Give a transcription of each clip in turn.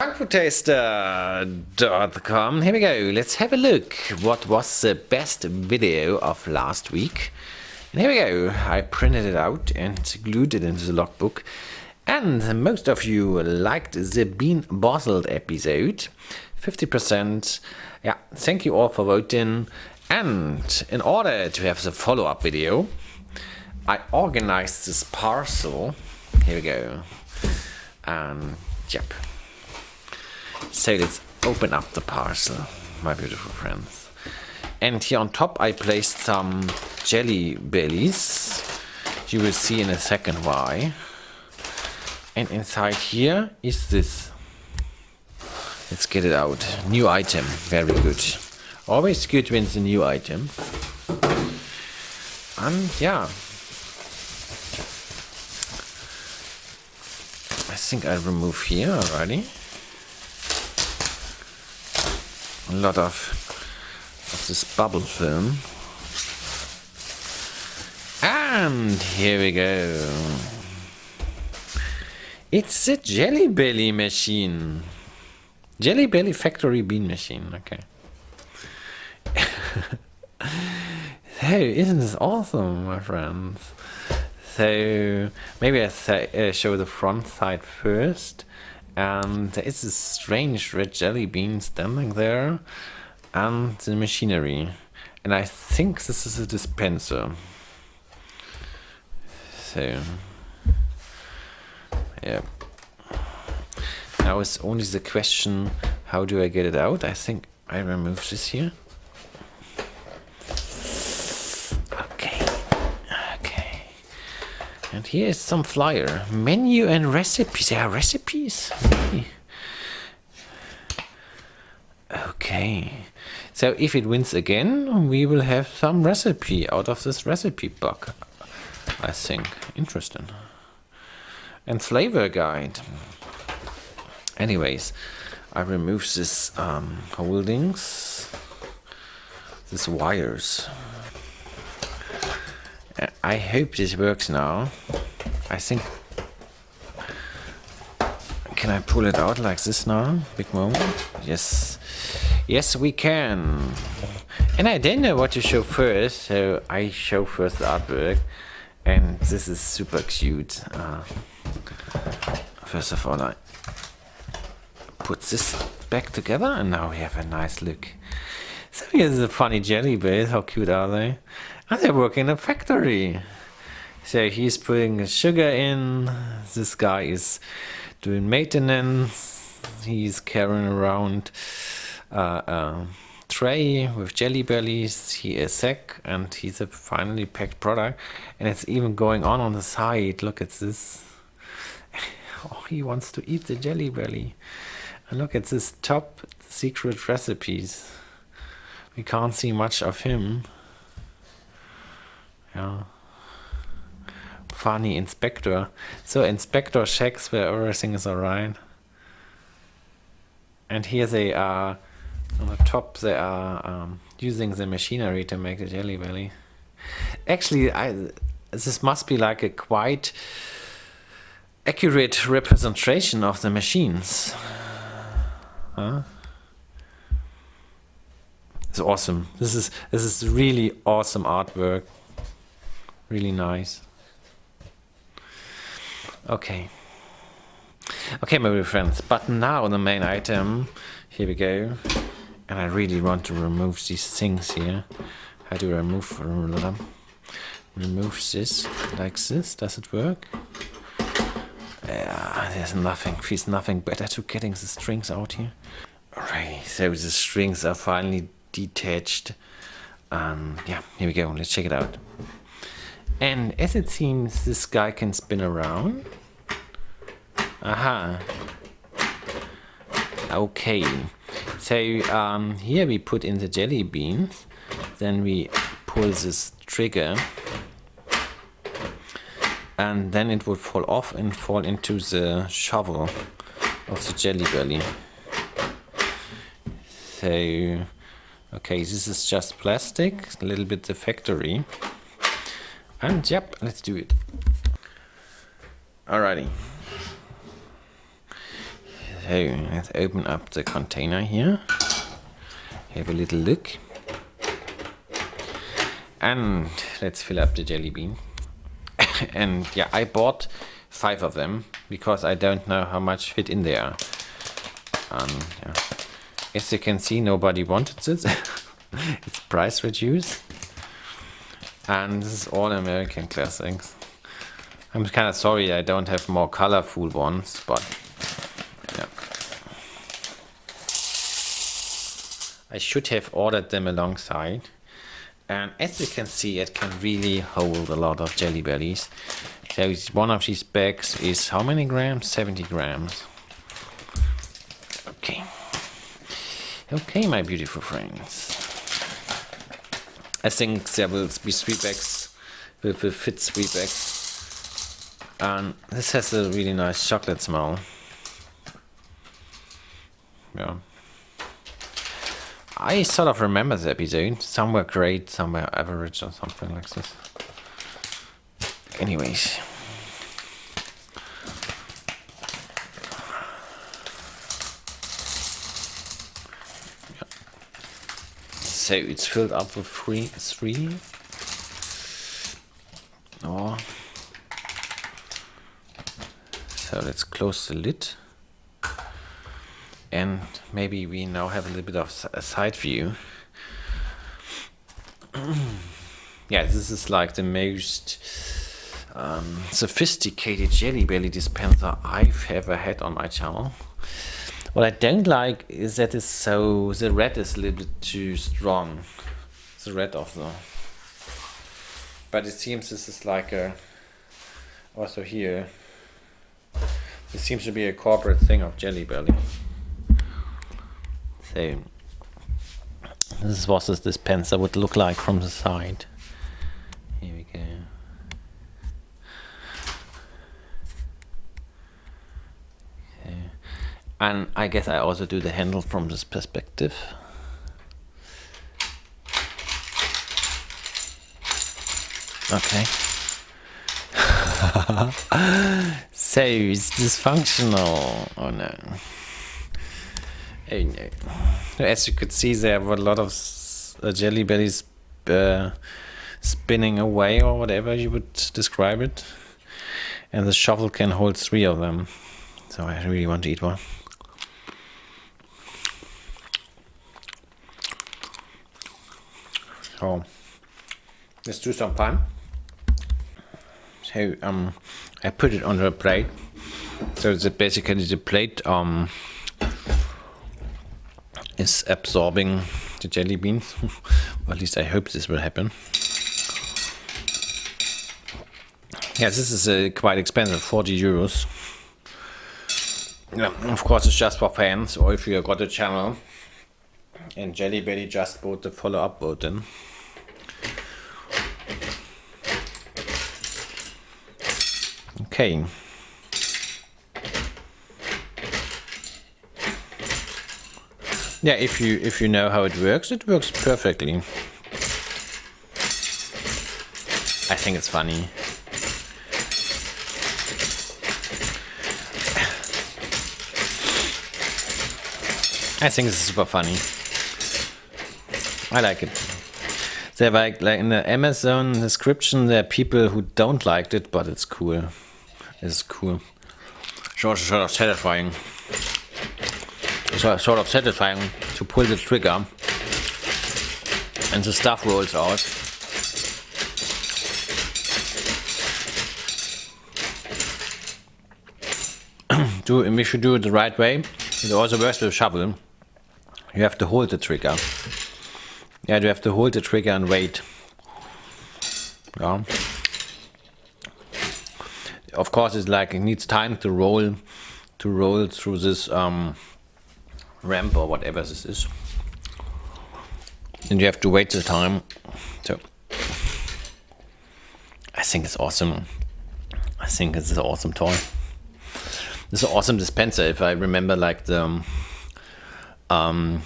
JunkFoodTaster.com. Here we go. Let's have a look. What was the best video of last week? And here we go. I printed it out and glued it into the logbook. And most of you liked the Bean Boozled episode. 50%. Yeah, thank you all for voting. And in order to have the follow-up video, I organized this parcel. Here we go. And yep. So let's open up the parcel, my beautiful friends. And here on top I placed some jelly bellies. You will see in a second why. And inside here is this. Let's get it out. New item. Very good. Always good when it's a new item. And yeah. I think I'll remove here already. A lot of this bubble film. And here we go. It's a Jelly Belly machine. Jelly Belly factory bean machine. Okay. Hey, isn't this awesome, my friends? So maybe I show the front side first. And there is this strange red jelly bean standing there, and the machinery. And I think this is a dispenser. So, yeah. Now it's only the question, how do I get it out? I think I remove this here. Okay. And here is some flyer. Menu and recipes. There are recipes. Okay. So if it wins again, we will have some recipe out of this recipe book. I think. Interesting. And flavor guide. Anyways, I remove this holdings. These wires. I hope this works now. I think. Can I pull it out like this now? Big moment. Yes. Yes, we can. And I didn't know what to show first, so I show first the artwork. And this is super cute. First of all, I put this back together, and now we have a nice look. So here's the funny jelly beans. How cute are they? And they work in a factory. So he's putting sugar in. This guy is doing maintenance. He's carrying around a tray with jelly bellies. He is sick, and he's a finally packed product. And it's even going on the side. Look at this. Oh, he wants to eat the jelly belly. And look at this top secret recipes. We can't see much of him. Yeah. Funny inspector. So inspector checks where everything is alright. And here they are on the top. They are using the machinery to make the jelly belly. Actually, this must be like a quite accurate representation of the machines. Huh? It's awesome. This is really awesome artwork. Really nice. Okay, my little friends. But now the main item. Here we go. And I really want to remove these things here. How do I remove them? Remove this like this. Does it work? Yeah, there's nothing. Feels nothing better to getting the strings out here. Alright, so the strings are finally detached. Yeah, here we go. Let's check it out. And as it seems, this guy can spin around. Aha. Okay. So here we put in the jelly beans. Then we pull this trigger. And then it would fall off and fall into the shovel of the jelly belly. So, okay, this is just plastic, a little bit the factory. And yep, let's do it. Alrighty. So let's open up the container here. Have a little look. And let's fill up the jelly bean. And yeah, I bought 5 of them because I don't know how much fit in there. Yeah. As you can see, nobody wanted this. It's price reduced. And this is all American classics. I'm kind of sorry I don't have more colorful ones, but yeah. I should have ordered them alongside. And as you can see, it can really hold a lot of Jelly Bellies. So one of these bags is how many grams? 70 grams. Okay. Okay, my beautiful friends. I think there will be 3 bags. Will fit 3 bags. And this has a really nice chocolate smell. Yeah. I sort of remember the episode. Some were great, some were average or something like this. Anyways. Yeah. So it's filled up with 3. Oh. So let's close the lid. And maybe we now have a little bit of a side view. Yeah, this is like the most sophisticated Jelly Belly dispenser I've ever had on my channel. What I don't like is that the red is a little bit too strong. The red of the... But it seems this is like a... Also here. This seems to be a corporate thing of Jelly Belly. So, this is what this dispenser would look like from the side. Here we go. Okay. And I guess I also do the handle from this perspective. Okay. So, it's dysfunctional. Oh no. Oh no. As you could see, there were a lot of Jelly Bellies spinning away, or whatever you would describe it. And the shovel can hold 3 of them. So I really want to eat one. So let's do some fun. So I put it on a plate. So that basically the plate is absorbing the jelly beans. Or at least I hope this will happen. Yeah, this is quite expensive, 40 euros. Yeah, of course it's just for fans, or if you got a channel and Jelly Belly just bought the follow-up button. Okay. Yeah, if you know how it works perfectly. I think it's funny. I think it's super funny. I like it. There, like in the Amazon description, there are people who don't like it, but it's cool. It's cool. Sort of satisfying. It's sort of satisfying to pull the trigger and the stuff rolls out. And if you do it the right way, it also works with a shovel. You have to hold the trigger. Yeah, you have to hold the trigger and wait. Yeah. Of course, it's like it needs time to roll through this ramp or whatever this is, and you have to wait the time. So I think it's awesome. I think it's an awesome toy. It's an awesome dispenser. If I remember, like the M&M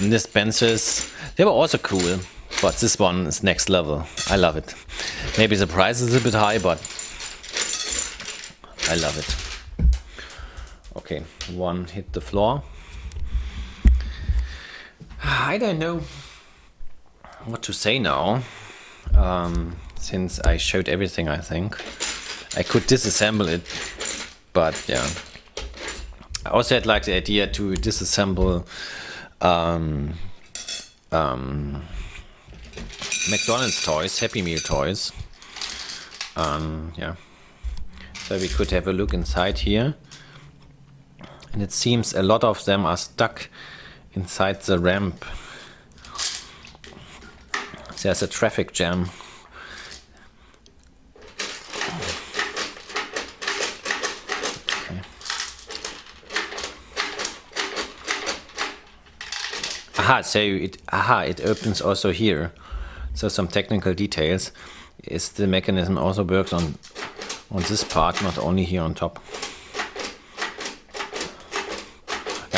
dispensers, they were also cool, but this one is next level. I love it. Maybe the price is a bit high, but I love it. Okay, one hit the floor. I don't know what to say now, since I showed everything. I think I could disassemble it, but yeah. I also had like the idea to disassemble McDonald's toys, Happy Meal toys. Yeah. So we could have a look inside here. And it seems a lot of them are stuck inside the ramp. There's a traffic jam. Okay. So it opens also here. So some technical details is the mechanism also works on this part, not only here on top.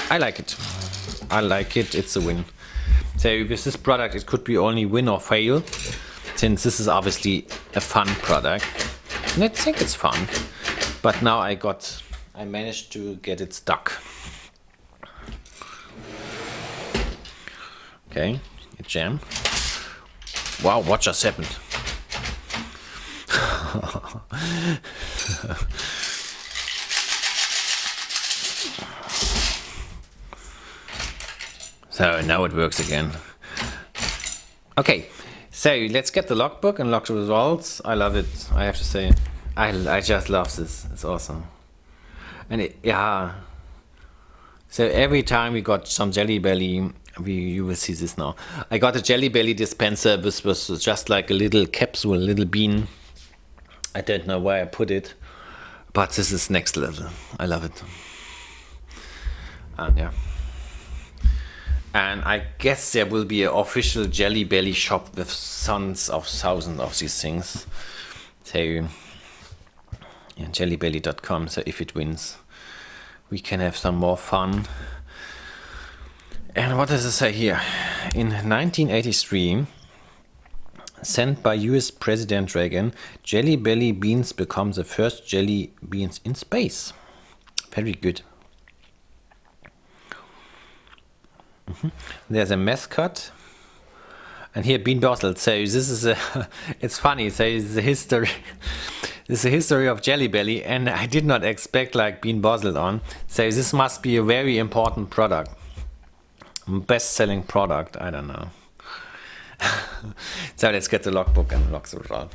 I like it. I like it. It's a win. So with this product, it could be only win or fail, since this is obviously a fun product, and I think it's fun. But now I managed to get it stuck. Okay, a jam. Wow, what just happened? So now it works again. Okay, so let's get the logbook and log the results. I love it, I have to say. I just love this, it's awesome. And yeah. So every time we got some Jelly Belly, you will see this now. I got a Jelly Belly dispenser. This was just like a little capsule, a little bean. I don't know where I put it, but this is next level. I love it. And yeah. And I guess there will be an official Jelly Belly shop with tons of thousands of these things. So, yeah, jellybelly.com. So if it wins, we can have some more fun. And what does it say here? In 1983, sent by US President Reagan, Jelly Belly beans become the first jelly beans in space. Very good. There's a mascot, and here Bean Boozled. So this is it's funny. So it's the history. This is the history of Jelly Belly, and I did not expect like Bean Boozled on. So this must be a very important product, best-selling product. I don't know. So let's get the logbook and log the result.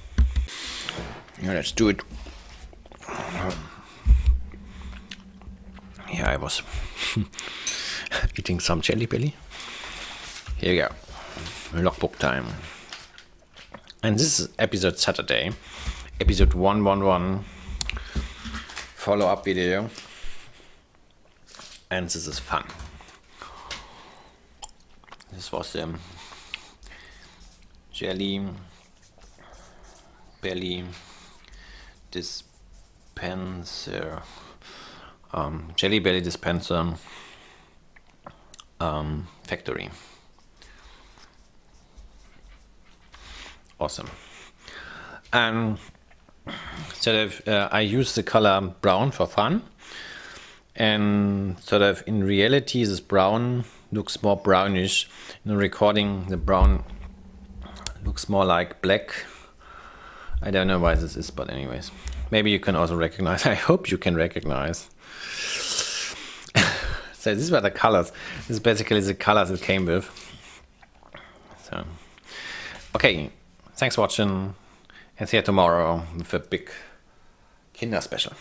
Yeah, let's do it. Yeah, I was eating some Jelly Belly. Here we go. Logbook time. And this is episode Saturday. Episode 111. Follow-up video. And this is fun. This was the Jelly Belly Dispenser. Jelly Belly Dispenser factory. Awesome. And sort of I use the color brown for fun, and sort of in reality this brown looks more brownish. In the recording the brown looks more like black. I don't know why this is, but anyways, maybe you can also recognize. I hope you can recognize. So these were the colors. This is basically the colors it came with. So, okay, thanks for watching, and see you tomorrow with a big Kinder special.